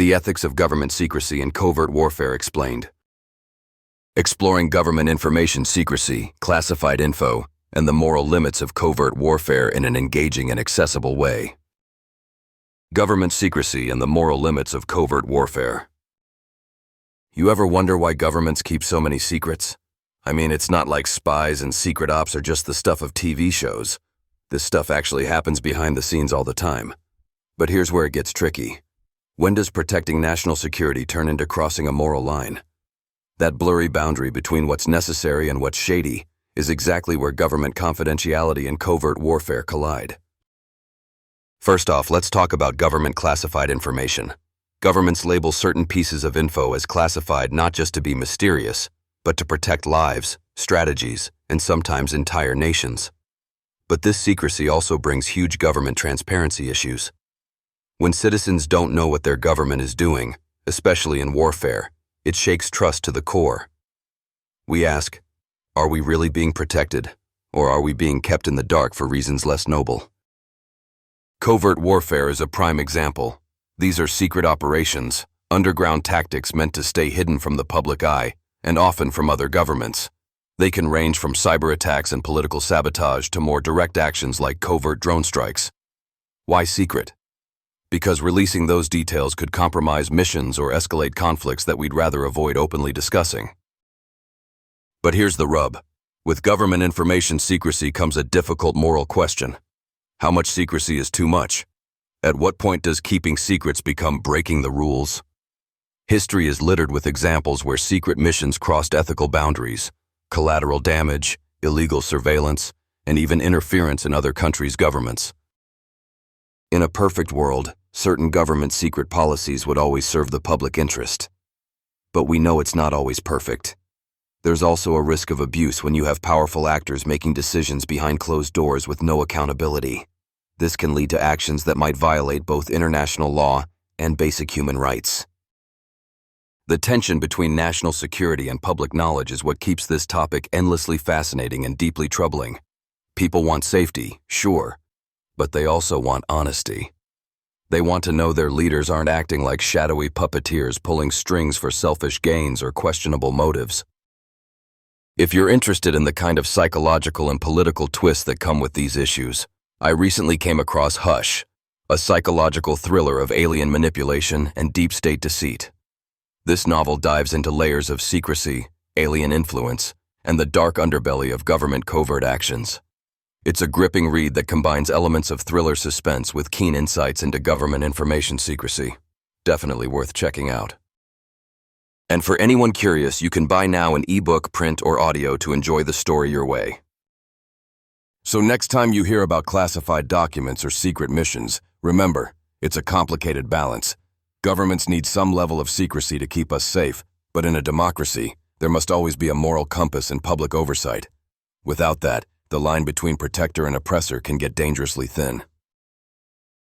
The Ethics of Government Secrecy and Covert Warfare Explained. Exploring government information secrecy, classified info, and the moral limits of covert warfare in an engaging and accessible way. Government secrecy and the moral limits of covert warfare. You ever wonder why governments keep so many secrets? I mean, it's not like spies and secret ops are just the stuff of TV shows. This stuff actually happens behind the scenes all the time. But here's where it gets tricky. When does protecting national security turn into crossing a moral line? That blurry boundary between what's necessary and what's shady is exactly where government confidentiality and covert warfare collide. First off, let's talk about government classified information. Governments label certain pieces of info as classified not just to be mysterious, but to protect lives, strategies, and sometimes entire nations. But this secrecy also brings huge government transparency issues. When citizens don't know what their government is doing, especially in warfare, it shakes trust to the core. We ask, are we really being protected, or are we being kept in the dark for reasons less noble? Covert warfare is a prime example. These are secret operations, underground tactics meant to stay hidden from the public eye, and often from other governments. They can range from cyber attacks and political sabotage to more direct actions like covert drone strikes. Why secret? Because releasing those details could compromise missions or escalate conflicts that we'd rather avoid openly discussing. But here's the rub. With government information secrecy comes a difficult moral question. How much secrecy is too much? At what point does keeping secrets become breaking the rules? History is littered with examples where secret missions crossed ethical boundaries, collateral damage, illegal surveillance, and even interference in other countries' governments. In a perfect world, certain government secret policies would always serve the public interest. But we know it's not always perfect. There's also a risk of abuse when you have powerful actors making decisions behind closed doors with no accountability. This can lead to actions that might violate both international law and basic human rights. The tension between national security and public knowledge is what keeps this topic endlessly fascinating and deeply troubling. People want safety, sure, but they also want honesty. They want to know their leaders aren't acting like shadowy puppeteers pulling strings for selfish gains or questionable motives. If you're interested in the kind of psychological and political twists that come with these issues, I recently came across Hush, a psychological thriller of alien manipulation and deep state deceit. This novel dives into layers of secrecy, alien influence, and the dark underbelly of government covert actions. It's a gripping read that combines elements of thriller suspense with keen insights into government information secrecy. Definitely worth checking out. And for anyone curious, you can buy now an ebook, print, or audio to enjoy the story your way. So next time you hear about classified documents or secret missions, remember, it's a complicated balance. Governments need some level of secrecy to keep us safe, but in a democracy, there must always be a moral compass and public oversight. Without that, the line between protector and oppressor can get dangerously thin.